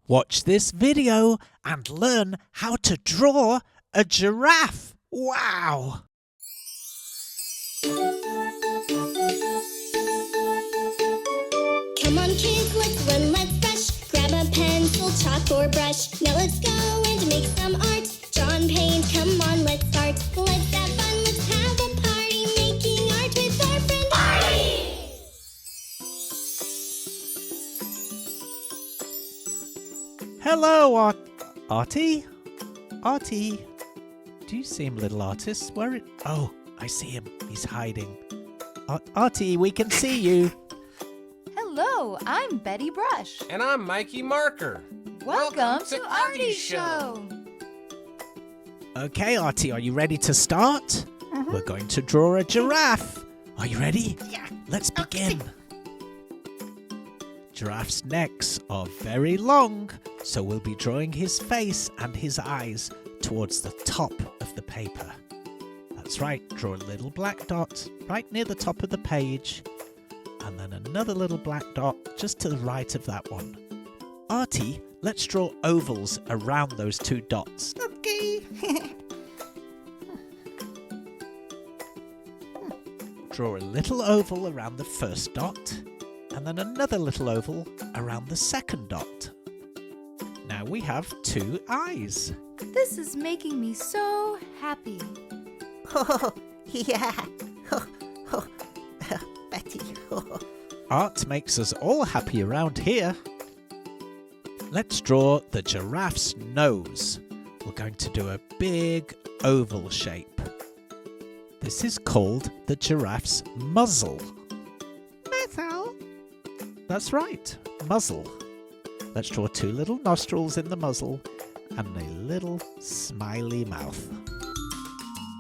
Watch this video and learn how to draw a giraffe. Wow! Come on kids, let's run, let's rush. Grab a pencil, chalk or brush. Now let's go and make some art. Draw and paint, come on, let's start. Let's have fun, let's have a party. Making art with our friend Artie. Hello, Artie? Artie? Do you see him, little artist? Oh, I see him. He's hiding. Artie, we can see you. Hello, I'm Betty Brush. And I'm Mikey Marker. Welcome to Artie's show. Okay, Artie, are you ready to start? We're going to draw a giraffe. Are you ready? Yeah. Let's begin. Giraffes' necks are very long, so we'll be drawing his face and his eyes towards the top of the paper. That's right, draw a little black dot right near the top of the page, and then another little black dot just to the right of that one. Artie, let's draw ovals around those two dots. Okay. Draw a little oval around the first dot, and then another little oval around the second dot. Now we have two eyes. This is making me so happy. Oh, yeah. Betty. Art makes us all happy around here. Let's draw the giraffe's nose. We're going to do a big oval shape. This is called the giraffe's muzzle. Muzzle. That's right, muzzle. Let's draw two little nostrils in the muzzle and a little smiley mouth.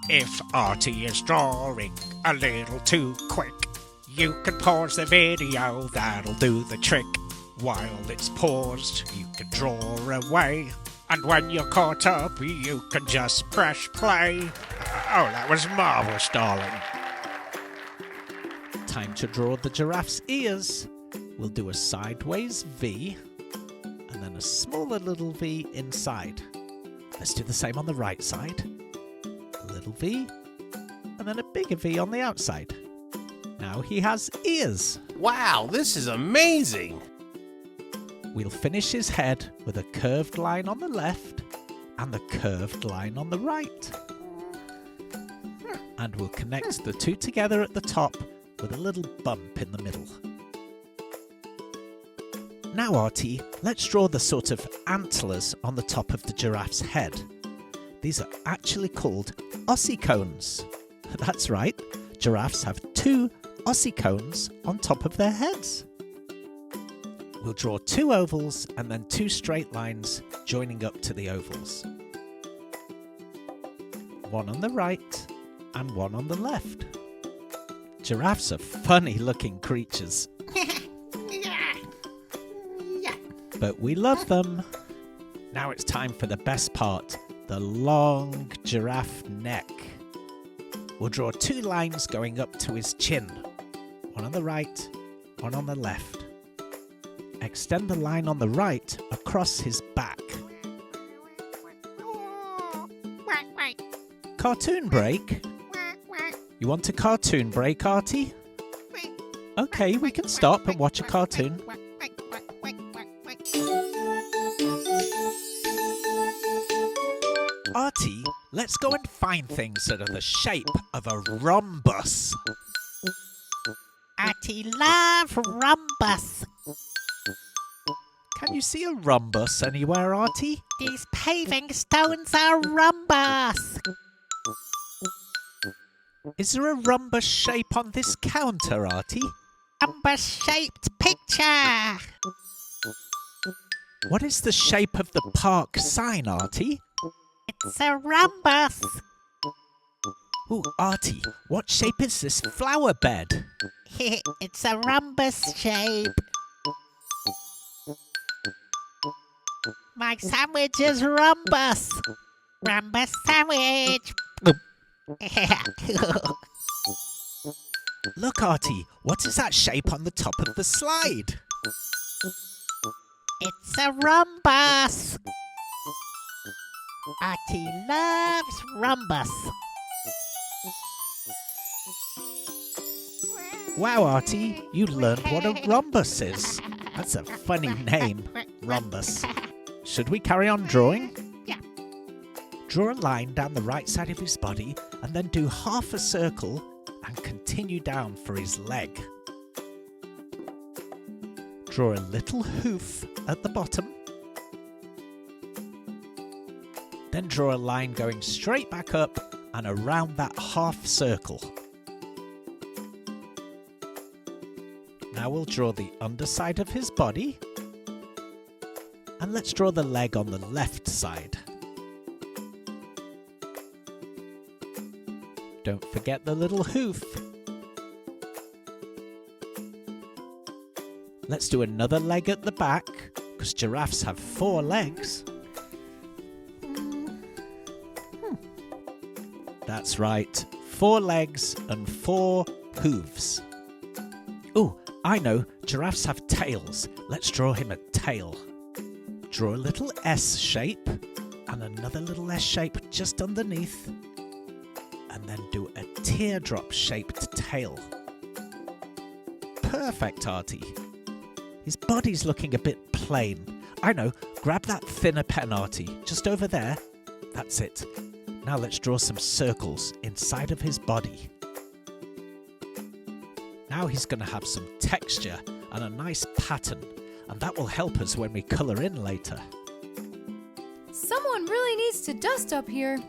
If Artie is drawing a little too quick, you can pause the video, that'll do the trick. While it's paused, you can draw away. And when you're caught up, you can just press play. Oh, that was marvellous, darling. Time to draw the giraffe's ears. We'll do a sideways V and then a smaller little V inside. Let's do the same on the right side. A little V and then a bigger V on the outside. Now he has ears. Wow, this is amazing. We'll finish his head with a curved line on the left and a curved line on the right. And we'll connect the two together at the top with a little bump in the middle. Now, Artie, let's draw the sort of antlers on the top of the giraffe's head. These are actually called ossicones. That's right, giraffes have two ossicones on top of their heads. We'll draw two ovals and then two straight lines joining up to the ovals. One on the right and one on the left. Giraffes are funny looking creatures, but we love them. Now it's time for the best part, the long giraffe neck. We'll draw two lines going up to his chin. One on the right, one on the left. Extend the line on the right across his back. Cartoon break? You want a cartoon break, Artie? Okay, we can stop and watch a cartoon. Artie, let's go and find things that are the shape of a rhombus. Artie love rhombus. Can you see a rhombus anywhere, Artie? These paving stones are rhombus. Is there a rhombus shape on this counter, Artie? Rhombus-shaped picture. What is the shape of the park sign, Artie? It's a rhombus. Ooh, Artie, what shape is this flower bed? It's a rhombus shape. My sandwich is rhombus. Rhombus sandwich. Look, Artie, what is that shape on the top of the slide? It's a rhombus. Artie loves rhombus. Wow, Artie, you learned what a rhombus is. That's a funny name, rhombus. Should we carry on drawing? Yeah. Draw a line down the right side of his body and then do half a circle and continue down for his leg. Draw a little hoof at the bottom. Then draw a line going straight back up and around that half circle. Now we'll draw the underside of his body. And let's draw the leg on the left side. Don't forget the little hoof. Let's do another leg at the back, because giraffes have 4 legs. That's right, 4 legs and 4 hooves. Oh, I know, giraffes have tails. Let's draw him a tail. Draw a little S shape and another little S shape just underneath. And then do a teardrop shaped tail. Perfect, Artie. His body's looking a bit plain. I know, grab that thinner pen, Artie, just over there. That's it. Now let's draw some circles inside of his body. Now he's going to have some texture and a nice pattern, and that will help us when we colour in later. Someone really needs to dust up here.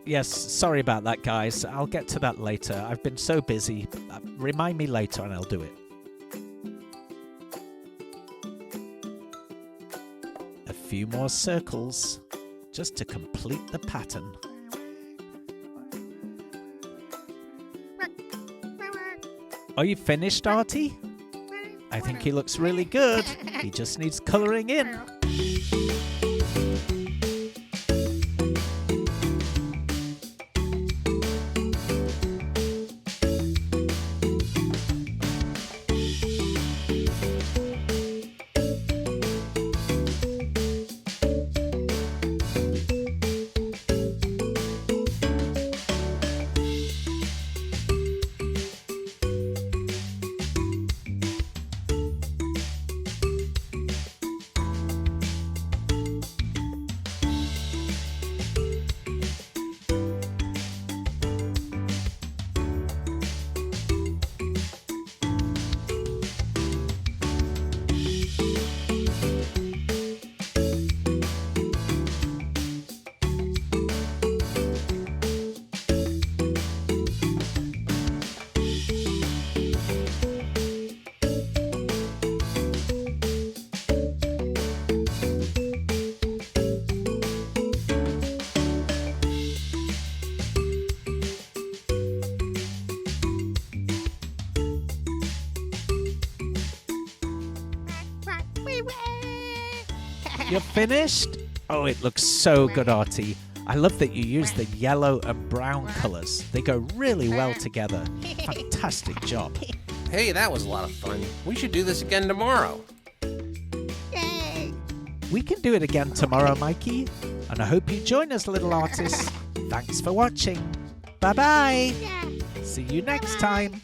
Yes, sorry about that, guys. I'll get to that later. I've been so busy. Remind me later and I'll do it. A few more circles, just to complete the pattern. Are you finished, Artie? I think he looks really good. He just needs colouring in. You're finished? Oh, it looks so good, Artie. I love that you use the yellow and brown colours. They go really well together. Fantastic job. Hey, that was a lot of fun. We should do this again tomorrow. We can do it again tomorrow, Mikey. And I hope you join us, little artists. Thanks for watching. Bye-bye. See you next time.